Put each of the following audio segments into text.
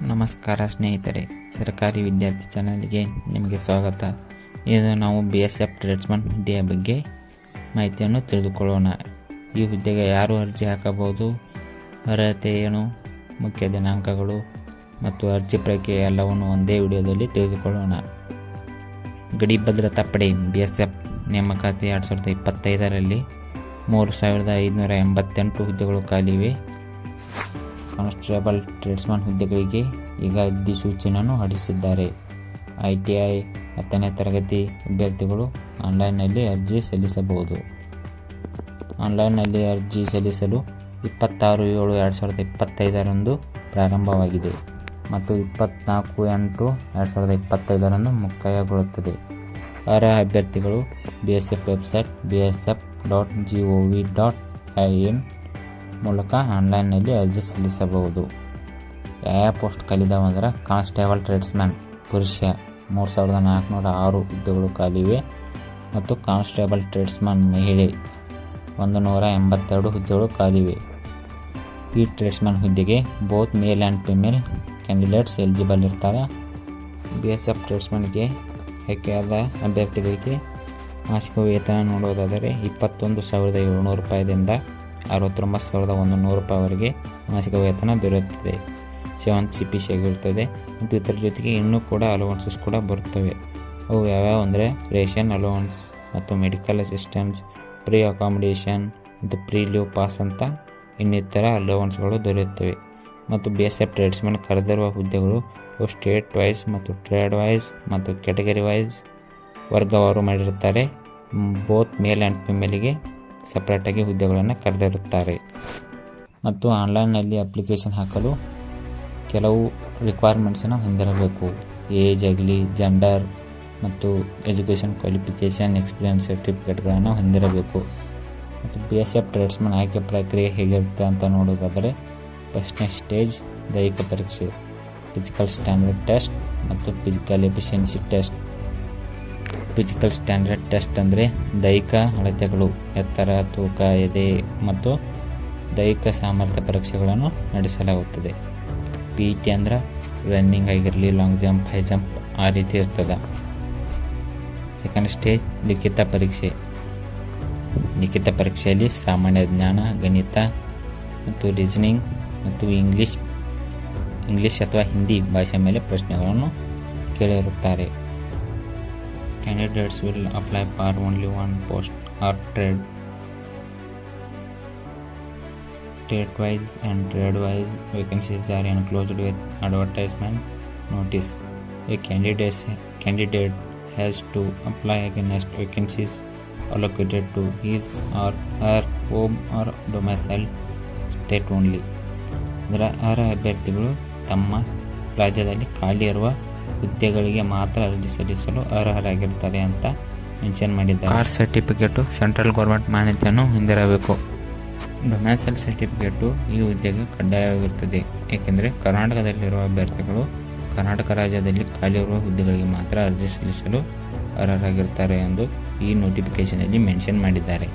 ನಮಸ್ಕಾರ ಸ್ನೇಹಿತರೆ, ಸರ್ಕಾರಿ ವಿದ್ಯಾರ್ಥಿ ಚಾನಲ್ಗೆ ನಿಮಗೆ ಸ್ವಾಗತ. ಇದು ನಾವು BSF ಟ್ರೇಡ್ಸ್ಮನ್ ಹುದ್ದೆಯ ಬಗ್ಗೆ ಮಾಹಿತಿಯನ್ನು ತಿಳಿದುಕೊಳ್ಳೋಣ. ಈ ಹುದ್ದೆಗೆ ಯಾರು ಅರ್ಜಿ ಹಾಕಬಹುದು, ಅರ್ಹತೆ ಏನು, ಮುಖ್ಯ ದಿನಾಂಕಗಳು ಮತ್ತು ಅರ್ಜಿ ಪ್ರಕ್ರಿಯೆ ಎಲ್ಲವನ್ನು ಒಂದೇ ವಿಡಿಯೋದಲ್ಲಿ ತಿಳಿದುಕೊಳ್ಳೋಣ. ಗಡಿ ಭದ್ರತಾ ಪಡೆ BSF ನೇಮಕಾತಿ 2025ರಲ್ಲಿ 3588 ಹುದ್ದೆಗಳು ಖಾಲಿವೆ. ಕಾನ್ಸ್ಟೇಬಲ್ ಟ್ರೇಡ್ಸ್ಮನ್ ಹುದ್ದೆಗಳಿಗೆ ಈಗ ಅಧಿಸೂಚನೆಯನ್ನು ಹೊರಡಿಸಿದ್ದಾರೆ. ITI 10ನೇ ತರಗತಿ ಅಭ್ಯರ್ಥಿಗಳು ಆನ್ಲೈನ್ನಲ್ಲಿ ಅರ್ಜಿ ಸಲ್ಲಿಸಬಹುದು. ಆನ್ಲೈನ್ನಲ್ಲಿ ಅರ್ಜಿ ಸಲ್ಲಿಸಲು 26/7/2025ರಂದು ಪ್ರಾರಂಭವಾಗಿದೆ ಮತ್ತು 24/8/2025ರಂದು ಮುಕ್ತಾಯಗೊಳ್ಳುತ್ತದೆ. ಅರ್ಹ ಅಭ್ಯರ್ಥಿಗಳು BSF ವೆಬ್ಸೈಟ್ bsf.gov.in ಮೂಲಕ ಆನ್ಲೈನ್ನಲ್ಲಿ ಅರ್ಜಿ ಸಲ್ಲಿಸಬಹುದು. ಯಾವ ಪೋಸ್ಟ್ ಖಾಲಿದಾವಂದ್ರೆ ಕಾನ್ಸ್ಟೇಬಲ್ ಟ್ರೇಡ್ಸ್ಮನ್ ಪುರುಷ 3406 ಹುದ್ದೆಗಳು ಖಾಲಿವೆ ಮತ್ತು ಕಾನ್ಸ್ಟೇಬಲ್ ಟ್ರೇಡ್ಸ್ಮನ್ ಮಹಿಳೆ 182 ಹುದ್ದೆಗಳು ಖಾಲಿವೆ. ಈ ಟ್ರೇಡ್ಸ್ಮನ್ ಹುದ್ದೆಗೆ both male and female candidates eligible ಇರ್ತಾರೆ. BSF ಟ್ರೇಡ್ಸ್ಮನ್ಗೆ ಆಯ್ಕೆಯಾದ ಅಭ್ಯರ್ಥಿಗಳಿಗೆ ಮಾಸಿಕ ವೇತನ ನೋಡೋದಾದರೆ 21,700 ರೂಪಾಯಿದಿಂದ 69,100 ರೂಪಾಯಿವರೆಗೆ ಮಾಸಿಕ ವೇತನ ದೊರೆಯುತ್ತದೆ. 7 CPC ಆಗಿರುತ್ತದೆ ಮತ್ತು ಇದರ ಜೊತೆಗೆ ಇನ್ನೂ ಕೂಡ ಅಲೋವೆನ್ಸಸ್ ಕೂಡ ಬರುತ್ತವೆ. ಅವು ಯಾವ್ಯಾವ ಅಂದರೆ ರೇಷನ್ ಅಲೋವೆನ್ಸ್ ಮತ್ತು ಮೆಡಿಕಲ್ ಅಸಿಸ್ಟೆನ್ಸ್, ಪ್ರೀ ಅಕಾಮಿಡೇಷನ್ ಮತ್ತು ಪ್ರೀ ಲೀವ್ ಪಾಸ್ ಅಂತ ಇನ್ನಿತರ ಅಲೋವೆನ್ಸ್ಗಳು ದೊರೆಯುತ್ತವೆ. ಮತ್ತು BSF ಟ್ರೇಡ್ಸ್ಮನ್ ಕರೆದಿರುವ ಹುದ್ದೆಗಳು ಸ್ಟೇಟ್ ವೈಸ್ ಮತ್ತು ಟ್ರೇಡ್ ವೈಸ್ ಮತ್ತು ಕ್ಯಾಟಗರಿ ವೈಸ್ ವರ್ಗವಾರು ಮಾಡಿರುತ್ತಾರೆ. ಬೋತ್ ಮೇಲ್ ಆ್ಯಂಡ್ ಫಿಮೇಲಿಗೆ ಸಪ್ರೇಟಾಗಿ ಹುದ್ದೆಗಳನ್ನು ಕರೆದಿರುತ್ತಾರೆ. ಮತ್ತು ಆನ್ಲೈನ್ನಲ್ಲಿ ಅಪ್ಲಿಕೇಶನ್ ಹಾಕಲು ಕೆಲವು ರಿಕ್ವೈರ್ಮೆಂಟ್ಸನ್ನು ಹೊಂದಿರಬೇಕು. ಏಜ್ ಆಗಲಿ, ಜೆಂಡರ್ ಮತ್ತು ಎಜುಕೇಷನ್ ಕ್ವಾಲಿಫಿಕೇಷನ್, ಎಕ್ಸ್ಪೀರಿಯನ್ಸ್ ಸರ್ಟಿಫಿಕೇಟ್ಗಳನ್ನು ಹೊಂದಿರಬೇಕು. ಮತ್ತು BSF ಟ್ರೇಡ್ಸ್ಮನ್ ಆಯ್ಕೆ ಪ್ರಕ್ರಿಯೆ ಹೇಗಿರುತ್ತೆ ಅಂತ ನೋಡೋದಾದರೆ, ಫಸ್ಟ್ನೇ ಸ್ಟೇಜ್ ದೈಹಿಕ ಪರೀಕ್ಷೆ, ಫಿಸಿಕಲ್ ಸ್ಟ್ಯಾಂಡರ್ಡ್ ಟೆಸ್ಟ್ ಮತ್ತು physical efficiency test. Physical standard test ಅಂದರೆ ದೈಹಿಕ ಅಳತೆಗಳು, ಎತ್ತರ, ತೂಕ, ಎದೆ ಮತ್ತು ದೈಹಿಕ ಸಾಮರ್ಥ್ಯ ಪರೀಕ್ಷೆಗಳನ್ನು ನಡೆಸಲಾಗುತ್ತದೆ. PET ಅಂದ್ರೆ ರನ್ನಿಂಗ್ ಆಗಿರಲಿ, ಲಾಂಗ್ ಜಂಪ್, ಹೈ ಜಂಪ್ ಆ ರೀತಿ ಇರ್ತದೆ. ಸೆಕೆಂಡ್ ಸ್ಟೇಜ್ ಲಿಖಿತ ಪರೀಕ್ಷೆ. ಲಿಖಿತ ಪರೀಕ್ಷೆಯಲ್ಲಿ ಸಾಮಾನ್ಯ ಜ್ಞಾನ, ಗಣಿತ ಮತ್ತು ರೀಸನಿಂಗ್ ಮತ್ತು ಇಂಗ್ಲಿಷ್ ಅಥವಾ ಹಿಂದಿ ಭಾಷೆ ಮೇಲೆ ಪ್ರಶ್ನೆಗಳನ್ನು ಕೇಳಿರುತ್ತಾರೆ. Candidates will apply for only one post or state-wise and trade-wise vacancies are enclosed with advertisement notice. A candidate has to apply against vacancies allocated to his or her home or domicile state only. ಅಂದರೆ ಅರ್ಹ ಅಭ್ಯರ್ಥಿಗಳು ತಮ್ಮ ರಾಜ್ಯದಲ್ಲಿ ಖಾಲಿ ಇರುವ ಹುದ್ದೆಗಳಿಗೆ ಮಾತ್ರ ಅರ್ಜಿ ಸಲ್ಲಿಸಲು ಅರ್ಹರಾಗಿರ್ತಾರೆ ಅಂತ ಮೆನ್ಷನ್ ಮಾಡಿದ್ದಾರೆ. ಕಾಸ್ಟ್ ಸರ್ಟಿಫಿಕೇಟು ಸೆಂಟ್ರಲ್ ಗೌರ್ಮೆಂಟ್ ಮಾನ್ಯತೆಯನ್ನು ಹೊಂದಿರಬೇಕು. ಡೊಮ್ಯಾಸೈಲ್ ಸರ್ಟಿಫಿಕೇಟು ಈ ಹುದ್ದೆಗೆ ಕಡ್ಡಾಯವಾಗಿರುತ್ತದೆ. ಏಕೆಂದರೆ ಕರ್ನಾಟಕದಲ್ಲಿರುವ ಅಭ್ಯರ್ಥಿಗಳು ಕರ್ನಾಟಕ ರಾಜ್ಯದಲ್ಲಿ ಖಾಲಿ ಇರುವ ಹುದ್ದೆಗಳಿಗೆ ಮಾತ್ರ ಅರ್ಜಿ ಸಲ್ಲಿಸಲು ಅರ್ಹರಾಗಿರ್ತಾರೆ ಎಂದು ಈ ನೋಟಿಫಿಕೇಷನಲ್ಲಿ ಮೆನ್ಷನ್ ಮಾಡಿದ್ದಾರೆ.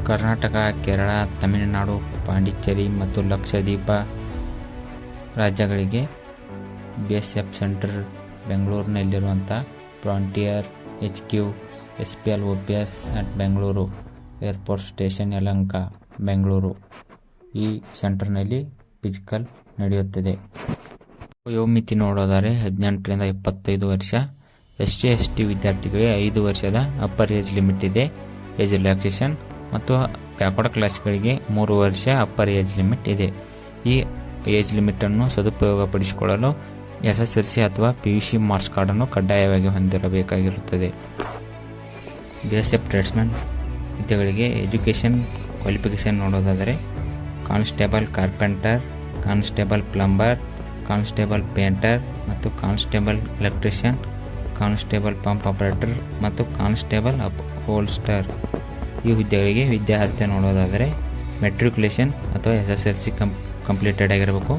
ಕರ್ನಾಟಕ, ಕೇರಳ, ತಮಿಳುನಾಡು, ಪಾಂಡಿಚೇರಿ ಮತ್ತು ಲಕ್ಷದ್ವೀಪ ರಾಜ್ಯಗಳಿಗೆ BSF ಸೆಂಟರ್ ಬೆಂಗಳೂರಿನಲ್ಲಿರುವಂಥ frontier HQ SPL OPS at Bengaluru, airport station Yelahanka, Bengaluru ಈ ಸೆಂಟರ್ನಲ್ಲಿ ಫಿಸಿಕಲ್ ನಡೆಯುತ್ತದೆ. ವಯೋಮಿತಿ ನೋಡೋದಾದರೆ 18ರಿಂದ 25 ವರ್ಷ. SC/ST ವಿದ್ಯಾರ್ಥಿಗಳಿಗೆ 5 ವರ್ಷದ ಅಪ್ಪರ್ ಏಜ್ ಲಿಮಿಟ್ ಇದೆ. ಏಜ್ ರಿಲ್ಯಾಕ್ಸೇಷನ್ ಮತ್ತು ಬ್ಯಾಕ್ವರ್ಡ್ ಕ್ಲಾಸ್ಗಳಿಗೆ 3 ವರ್ಷ ಅಪ್ಪರ್ ಏಜ್ ಲಿಮಿಟ್ ಇದೆ. ಈ ಏಜ್ ಲಿಮಿಟನ್ನು ಸದುಪಯೋಗಪಡಿಸಿಕೊಳ್ಳಲು SSLC ಅಥವಾ PUC ಮಾರ್ಕ್ಸ್ ಕಾರ್ಡನ್ನು ಕಡ್ಡಾಯವಾಗಿ ಹೊಂದಿರಬೇಕಾಗಿರುತ್ತದೆ. BSF ಟ್ರೇಡ್ಸ್ಮನ್ ಹುದ್ದೆಗಳಿಗೆ ಎಜುಕೇಷನ್ ಕ್ವಾಲಿಫಿಕೇಷನ್ ನೋಡೋದಾದರೆ constable carpenter, constable plumber, constable painter ಮತ್ತು constable electrician, constable pump operator ಮತ್ತು ಕಾನ್ಸ್ಟೇಬಲ್ ಹೋಲ್ಸ್ಟರ್. ಈ ಹುದ್ದೆಗಳಿಗೆ ವಿದ್ಯಾರ್ಹತೆ ನೋಡೋದಾದರೆ ಮೆಟ್ರಿಕ್ಯುಲೇಷನ್ ಅಥವಾ SSLC ಕಂಪ್ಲೀಟೆಡ್ ಆಗಿರಬೇಕು.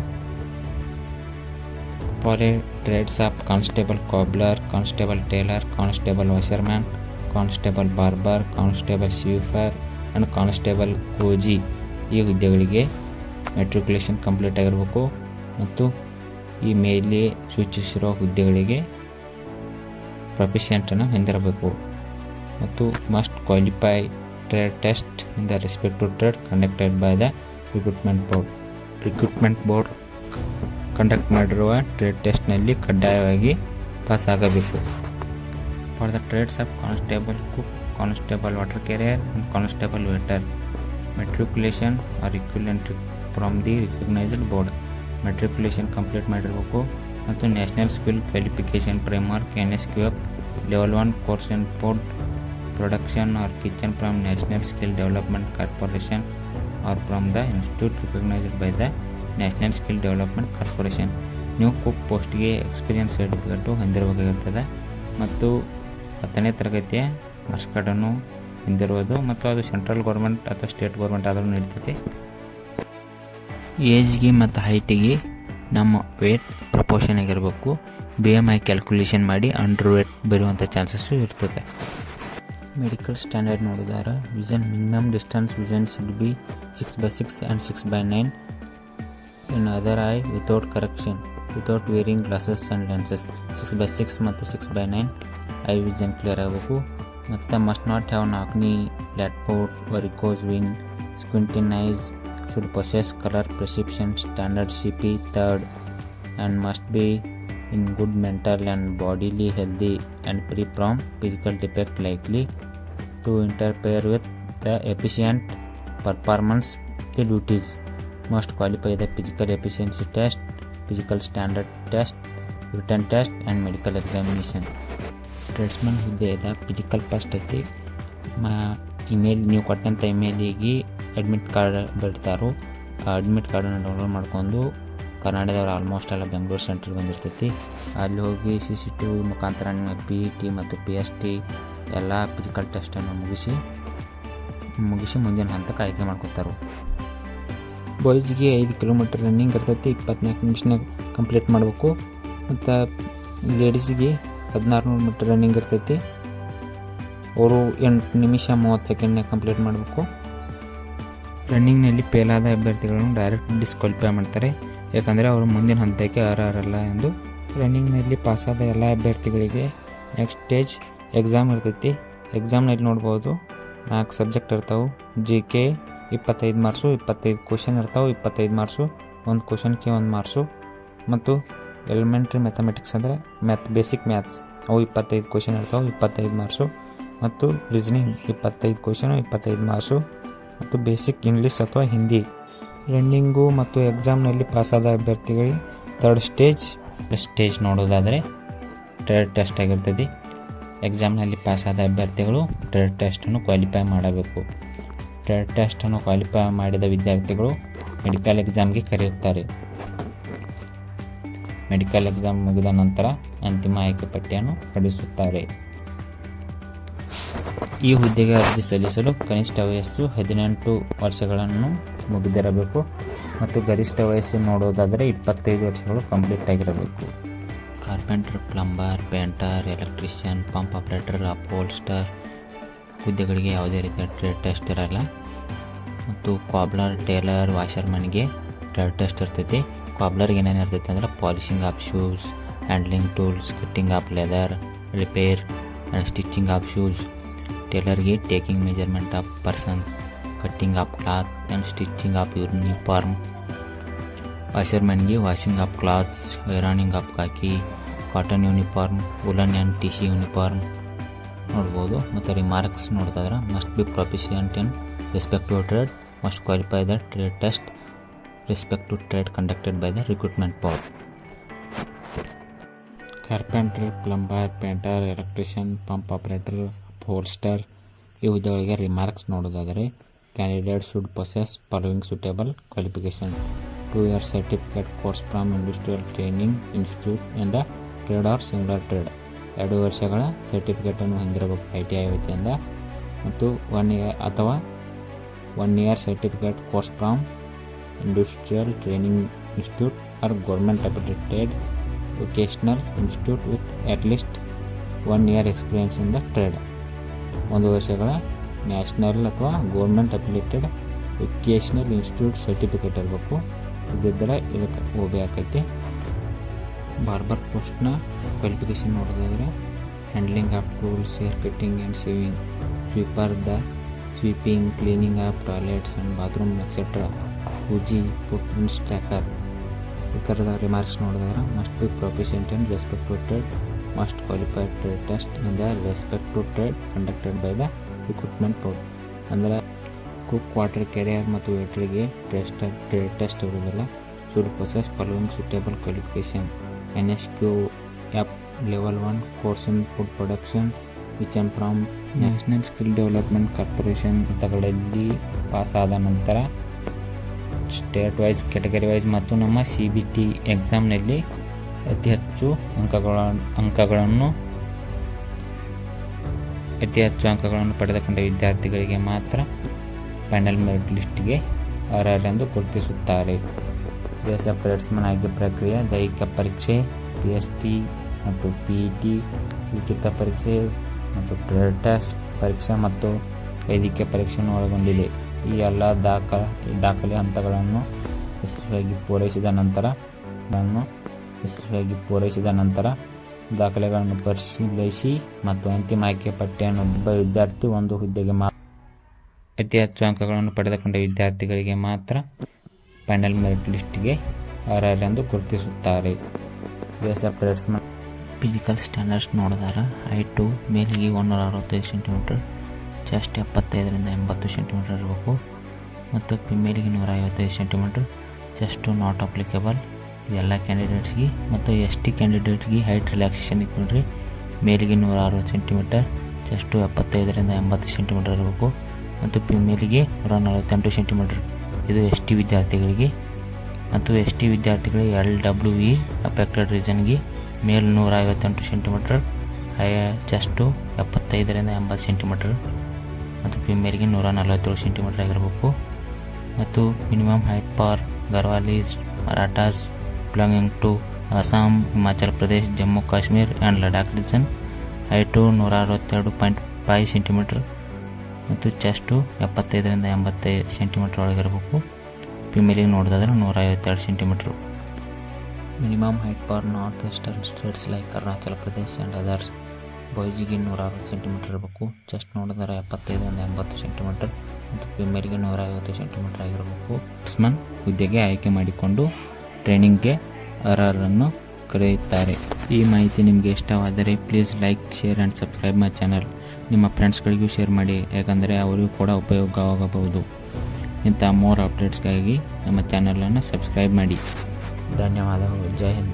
For trades of constable cobbler, constable tailor, constable washerman, constable barber, constable sweeper and constable OG ಈ ಹುದ್ದೆಗಳಿಗೆ ಮೆಟ್ರಿಕ್ಯುಲೇಷನ್ ಕಂಪ್ಲೀಟ್ ಆಗಿರಬೇಕು ಮತ್ತು ಈ ಮೇಲೆ ಸೂಚಿಸಿರೋ ಹುದ್ದೆಗಳಿಗೆ ಪ್ರೊಫಿಷಿಯೆಂಟನ್ನು ಹೊಂದಿರಬೇಕು ಮತ್ತು must qualify trade test in the respective trade conducted by the recruitment board conduct ಮಾಡಿರುವ ಟ್ರೇಡ್ ಟೆಸ್ಟ್ನಲ್ಲಿ ಕಡ್ಡಾಯವಾಗಿ ಪಾಸ್ ಆಗಬೇಕು. For the trades of constable cook, constable water carrier and constable waiter, matriculation or equivalent from the recognised board. Matriculation complete ಮಾಡಿರಬೇಕು ಮತ್ತು national skill qualification framework NSQF level 1 course in food production or kitchen from national skill development corporation or from the institute recognised by the national skill development corporation. ನೀವು cook ಪೋಸ್ಟ್ಗೆ experience certificate ಹೊಂದಿರಬೇಕಾಗಿರ್ತದೆ ಮತ್ತು 10ನೇ ತರಗತಿಯ marks ಕಾರ್ಡನ್ನು ಹೊಂದಿರುವುದು ಮತ್ತು ಅದು ಸೆಂಟ್ರಲ್ ಗೌರ್ಮೆಂಟ್ ಅಥವಾ ಸ್ಟೇಟ್ ಗೌರ್ಮೆಂಟ್ ಆದರೂ ನೀಡ್ತೈತಿ. ಏಜ್ಗೆ ಮತ್ತು ಹೈಟಿಗೆ ನಮ್ಮ ವೇಟ್ ಪ್ರಪೋರ್ಷನ್ ಆಗಿರಬೇಕು. BMI ಕ್ಯಾಲ್ಕುಲೇಷನ್ ಮಾಡಿ ಅಂಡರ್ ವೇಟ್ ಬರುವಂಥ ಚಾನ್ಸಸ್ಸು ಇರ್ತದೆ. ಮೆಡಿಕಲ್ ಸ್ಟ್ಯಾಂಡರ್ಡ್ ನೋಡಿದಾರೆ vision minimum distance vision should be 6/6 and 6/9 in other eye without correction without wearing glasses and lenses. 6/6 ಮತ್ತು 6/9 ಐ ವಿಷನ್ ಕ್ಲಿಯರ್ ಆಗಬೇಕು. ಮತ್ತು must not have knock knee, flat varicose vein, squinting eyes, should possess color perception standard CP 3rd and must be in good mental and bodily healthy and free from physical defect likely to interfere with the efficient performance of the duties. Must qualify the physical efficiency test, physical standard test, written test and medical examination. Tradesman ಹುದ್ದೆದ physical test ಐತಿ. Email ನೀವು ಕೊಟ್ಟಂಥ ಇಮೇಲಿಗೆ admit card ಬಿಡ್ತಾರೋ ಆ admit ಕಾರ್ಡನ್ನು download ಮಾಡ್ಕೊಂಡು ಕರ್ನಾಟಕದವ್ರು almost ಎಲ್ಲ ಬೆಂಗಳೂರು ಸೆಂಟ್ರಿಗೆ ಬಂದಿರ್ತೈತಿ. ಅಲ್ಲಿ ಹೋಗಿ CCTV ಮುಖಾಂತರ ನಿಮ್ಮ PET ಮತ್ತು PST ಎಲ್ಲ ಫಿಸಿಕಲ್ ಟೆಸ್ಟನ್ನು ಮುಗಿಸಿ ಮುಂದಿನ ಹಂತಕ್ಕೆ ಆಯ್ಕೆ ಮಾಡ್ಕೊತಾರೆ. ಬಾಯ್ಸ್ಗೆ 5 ಕಿಲೋಮೀಟರ್ ರನ್ನಿಂಗ್ ಇರ್ತೈತಿ, 24 ನಿಮಿಷನಾಗ ಕಂಪ್ಲೀಟ್ ಮಾಡಬೇಕು. ಮತ್ತು ಲೇಡೀಸ್ಗೆ 1600 ಮೀಟರ್ ರನ್ನಿಂಗ್ ಇರ್ತೈತಿ, ಅವರು 8 ನಿಮಿಷ 30 ಸೆಕೆಂಡ್ನಾಗ ಕಂಪ್ಲೀಟ್ ಮಾಡಬೇಕು. ರನ್ನಿಂಗ್ನಲ್ಲಿ ಫೇಲಾದ ಅಭ್ಯರ್ಥಿಗಳನ್ನು ಡೈರೆಕ್ಟ್ ಡಿಸ್ಕ್ವಾಲಿಫೈ ಮಾಡ್ತಾರೆ, ಯಾಕಂದರೆ ಅವರು ಮುಂದಿನ ಹಂತಕ್ಕೆ ಅರ್ಹರಲ್ಲ ಎಂದು. ರನ್ನಿಂಗ್ನಲ್ಲಿ ಪಾಸಾದ ಎಲ್ಲ ಅಭ್ಯರ್ಥಿಗಳಿಗೆ ನೆಕ್ಸ್ಟ್ ಸ್ಟೇಜ್ ಎಕ್ಸಾಮ್ ಇರ್ತೈತಿ. ಎಕ್ಸಾಮ್ನಲ್ಲಿ ನೋಡ್ಬೋದು 4 ಸಬ್ಜೆಕ್ಟ್ ಇರ್ತಾವೆ. GK 25 ಮಾರ್ಕ್ಸು, 25 ಕ್ವಶನ್ ಇರ್ತಾವೆ, 25 ಮಾರ್ಕ್ಸು, 1 ಕ್ವಶನ್ಗೆ 1 ಮಾರ್ಕ್ಸು. ಮತ್ತು ಎಲಿಮೆಂಟ್ರಿ ಮ್ಯಾಥಮೆಟಿಕ್ಸ್ ಅಂದರೆ ಬೇಸಿಕ್ ಮ್ಯಾಥ್ಸ್ ಅವು 25 ಕ್ವಶನ್ ಇರ್ತಾವೆ, 25 ಮಾರ್ಕ್ಸು. ಮತ್ತು ರೀಸನಿಂಗ್ 25 ಕ್ವಶನು, 25 ಮಾರ್ಕ್ಸು. ಮತ್ತು ಬೇಸಿಕ್ ಇಂಗ್ಲೀಷ್ ಅಥವಾ ಹಿಂದಿ. ರನ್ನಿಂಗು ಮತ್ತು ಎಕ್ಸಾಮ್ನಲ್ಲಿ ಪಾಸಾದ ಅಭ್ಯರ್ಥಿಗಳಿಗೆ ಥರ್ಡ್ ಸ್ಟೇಜ್ ನೋಡೋದಾದರೆ ಟ್ರೇಡ್ ಟೆಸ್ಟ್ ಆಗಿರ್ತದೆ. ಎಕ್ಸಾಮ್ನಲ್ಲಿ ಪಾಸಾದ ಅಭ್ಯರ್ಥಿಗಳು ಟ್ರೇಡ್ ಟೆಸ್ಟನ್ನು ಕ್ವಾಲಿಫೈ ಮಾಡಬೇಕು. ಟ್ರೇಡ್ ಟೆಸ್ಟನ್ನು ಕ್ವಾಲಿಫೈ ಮಾಡಿದ ವಿದ್ಯಾರ್ಥಿಗಳು ಮೆಡಿಕಲ್ ಎಕ್ಸಾಮ್ಗೆ ಕರೆಯುತ್ತಾರೆ. ಮೆಡಿಕಲ್ ಎಕ್ಸಾಮ್ ಮುಗಿದ ನಂತರ ಅಂತಿಮ ಆಯ್ಕೆ ಪಟ್ಟಿಯನ್ನು ಹೊರಡಿಸುತ್ತಾರೆ. ಈ ಹುದ್ದೆಗೆ ಅರ್ಜಿ ಸಲ್ಲಿಸಲು ಕನಿಷ್ಠ ವಯಸ್ಸು 18 ವರ್ಷಗಳನ್ನು ಮುಗಿದಿರಬೇಕು ಮತ್ತು ಗರಿಷ್ಠ ವಯಸ್ಸು ನೋಡೋದಾದರೆ 25 ವರ್ಷಗಳು ಕಂಪ್ಲೀಟ್ ಆಗಿರಬೇಕು. Carpenter, plumber, painter, electrician, pump operator, upholster ಹುದ್ದೆಗಳಿಗೆ ಯಾವುದೇ ರೀತಿಯ ಟ್ರೇಡ್ ಟೆಸ್ಟ್ ಇರಲ್ಲ. ಮತ್ತು ಕಾಬ್ಲರ್, ಟೇಲರ್, ವಾಷರ್ಮನ್ಗೆ ಟ್ರೇಡ್ ಟೆಸ್ಟ್ ಇರ್ತೈತಿ. ಕಾಬ್ಲರ್ಗೆ ಏನೇನು ಇರ್ತೈತಿ ಅಂದ್ರೆ polishing of shoes, handling tools, cutting of leather, repair and stitching of shoes. ಟೇಲರ್ಗೆ taking measurement of persons, cutting of cloth and stitching of uniform. ವಾಷರ್ಮನ್ಗೆ washing of clothes, ironing of khaki, cotton uniform, woollen and tissue uniform ನೋಡ್ಬೋದು. ಮತ್ತು remarks ನೋಡಿದ್ರೆ must be proficient in respective trade, must qualify the trade test, respective trade conducted by the recruitment board. Carpenter, plumber, painter, electrician, pump operator, upholster ಈ ಹುದ್ದೆಗಳಿಗೆ remarks ನೋಡೋದಾದರೆ candidate should possess following suitable qualification: 2 year certificate course from industrial training institute in the trade or similar trade. 2 ವರ್ಷಗಳ ಸರ್ಟಿಫಿಕೇಟನ್ನು ಹೊಂದಿರಬೇಕು ITI ವತಿಯಿಂದ. ಮತ್ತು 1 year certificate course from industrial training institute or government affiliated vocational institute with at least 1 year experience in the trade. 1 ವರ್ಷಗಳ national ಅಥವಾ government affiliated vocational institute certificate ಇರಬೇಕು. ಇದ್ದಿದ್ದರೆ ಇದಕ್ಕೆ ಹೋಗಬೇಕೈತಿ. ಬಾರ್ಬರ್ ಪೋಸ್ಟ್ನ ಕ್ವಾಲಿಫಿಕೇಷನ್ ನೋಡೋದಾದ್ರೆ handling of tools, hair cutting and shaving, sweeper the sweeping, cleaning of toilets and bathroom etcetera, ಫೂಜಿ footprints tracker. ಈ ಥರದ ರಿಮಾರ್ಕ್ಸ್ ನೋಡಿದ್ರೆ must be proficient in respect to trade, must qualified trade test in the respect to trade conducted by the recruitment board. ಅಂದರೆ cook, water carrier ಮತ್ತು ವೇಟರ್ಗೆ trade test ಇರುವುದಿಲ್ಲ. Should possess following suitable qualification: NSQF Level 1 course in food production which and from national skill development corporation ಹಂತಗಳಲ್ಲಿ pass ಆದ ನಂತರ state wise, category wise ಮತ್ತು ನಮ್ಮ CBT ಎಕ್ಸಾಮ್ನಲ್ಲಿ ಅತಿ ಹೆಚ್ಚು ಅಂಕಗಳನ್ನು ಪಡೆದುಕೊಂಡ ವಿದ್ಯಾರ್ಥಿಗಳಿಗೆ ಮಾತ್ರ ಫೈನಲ್ ಮೆರಿಟ್ ಲಿಸ್ಟ್ಗೆ ಅರ್ಹರೆಂದು ಗುರುತಿಸುತ್ತಾರೆ. ಬೇಸ್ ಆಫ್ ಟ್ರೇಡ್ಸ್ಮನ್ ಆಯ್ಕೆ ಪ್ರಕ್ರಿಯೆ: ದೈಹಿಕ ಪರೀಕ್ಷೆ, PST ಮತ್ತು PET, ಲಿಖಿತ ಪರೀಕ್ಷೆ ಮತ್ತು ಟ್ರೇಡ್ ಟೆಸ್ಟ್ ಪರೀಕ್ಷೆ ಮತ್ತು ವೇದಿಕೆ ಪರೀಕ್ಷೆಯನ್ನು ಒಳಗೊಂಡಿದೆ. ಈ ಎಲ್ಲ ದಾಖಲೆ ಹಂತಗಳನ್ನು ಯಶಸ್ವಿಯಾಗಿ ಪೂರೈಸಿದ ನಂತರ ದಾಖಲೆಗಳನ್ನು ಪರಿಶೀಲಿಸಿ ಮತ್ತು ಅಂತಿಮ ಆಯ್ಕೆ ಪಟ್ಟಿಯನ್ನು ಒಬ್ಬ ವಿದ್ಯಾರ್ಥಿ ಒಂದು ಹುದ್ದೆಗೆ ಅತಿ ಹೆಚ್ಚು ಅಂಕಗಳನ್ನು ಪಡೆದುಕೊಂಡ ವಿದ್ಯಾರ್ಥಿಗಳಿಗೆ ಮಾತ್ರ ಫೈನಲ್ ಮೆರಿಟ್ ಲಿಸ್ಟ್ಗೆ ಅರ್ಹರೆಂದು ಗುರುತಿಸುತ್ತಾರೆ. Base of tradesman physical standards ನೋಡಿದರೆ ಹೈಟು ಮೇಲಿಗೆ 165 ಸೆಂಟಿಮೀಟರ್, ಚೆಸ್ಟ್ 75ರಿಂದ 80 ಸೆಂಟಿಮೀಟರ್ ಇರಬೇಕು ಮತ್ತು ಫಿಮೇಲಿಗೆ 155 ಸೆಂಟಿಮೀಟರ್. ಚೆಸ್ಟು ನಾಟ್ ಅಪ್ಲಿಕೇಬಲ್ ಇದೆಲ್ಲ ಕ್ಯಾಂಡಿಡೇಟ್ಸ್ಗೆ. ಮತ್ತು ST ಕ್ಯಾಂಡಿಡೇಟ್ಗೆ ಹೈಟ್ ರಿಲ್ಯಾಕ್ಸೇಷನ್ ಇಟ್ಕೊಂಡ್ರಿ. ಮೇಲಿಗೆ 160 ಸೆಂಟಿಮೀಟರ್, ಚೆಸ್ಟು 75ರಿಂದ 80 ಸೆಂಟಿಮೀಟರ್ ಇರಬೇಕು ಮತ್ತು ಫಿಮೇಲಿಗೆ 148 ಸೆಂಟಿಮೀಟರ್. ಇದು ST ವಿದ್ಯಾರ್ಥಿಗಳಿಗೆ. ಮತ್ತು ST ವಿದ್ಯಾರ್ಥಿಗಳಿಗೆ LWE ಅಫೆಕ್ಟೆಡ್ ರೀಜನ್ಗೆ ಮೇಲ್ 158 ಸೆಂಟಿಮೀಟರ್, ಚೆಸ್ಟು 75ರಿಂದ 80 ಸೆಂಟಿಮೀಟರ್ ಮತ್ತು ಫಿಮೇಲ್ಗೆ 147 ಸೆಂಟಿಮೀಟರ್ ಆಗಿರಬೇಕು. ಮತ್ತು minimum height for Garhwalis, Marathas belonging to Assam, Himachal Pradesh, Jammu Kashmir and Ladakh region height 162.5 centimetre ಮತ್ತು ಚೆಸ್ಟು 75ರಿಂದ 85 ಸೆಂಟಿಮೀಟರ್ ಒಳಗಿರಬೇಕು. ಫಿಮೇಲಿಗೆ ನೋಡೋದಾದ್ರೆ 152 centimetre. Minimum height for north western states like Arunachal Pradesh and others ಬಾಯ್ಸಿಗೆ 160 ಸೆಂಟಿಮೀಟರ್ ಇರಬೇಕು. ಚೆಸ್ಟ್ ನೋಡಿದರೆ 75ರಿಂದ 80 ಸೆಂಟಿಮೀಟರ್ ಮತ್ತು ಫಿಮೇಲ್ಗೆ 150 ಸೆಂಟಿಮೀಟರ್ ಆಗಿರಬೇಕು. ಬ್ಯಾಟ್ಸ್ಮನ್ ಹುದ್ದೆಗೆ ಆಯ್ಕೆ ಮಾಡಿಕೊಂಡು ಟ್ರೈನಿಂಗ್ಗೆ ಅರ್ಹರನ್ನು ಕರೆಯುತ್ತಾರೆ. ಈ ಮಾಹಿತಿ ನಿಮಗೆ ಇಷ್ಟವಾದರೆ please like, share and subscribe my channel. ನಿಮ್ಮ ಫ್ರೆಂಡ್ಸ್ಗಳಿಗೂ ಶೇರ್ ಮಾಡಿ, ಯಾಕಂದರೆ ಅವರಿಗೂ ಕೂಡ ಉಪಯೋಗವಾಗಬಹುದು. ಇಂಥ ಮೋರ್ ಅಪ್ಡೇಟ್ಸ್ಗಾಗಿ ನಮ್ಮ ಚಾನಲನ್ನು ಸಬ್ಸ್ಕ್ರೈಬ್ ಮಾಡಿ. ಧನ್ಯವಾದಗಳು. ಜೈ ಹಿಂದ್.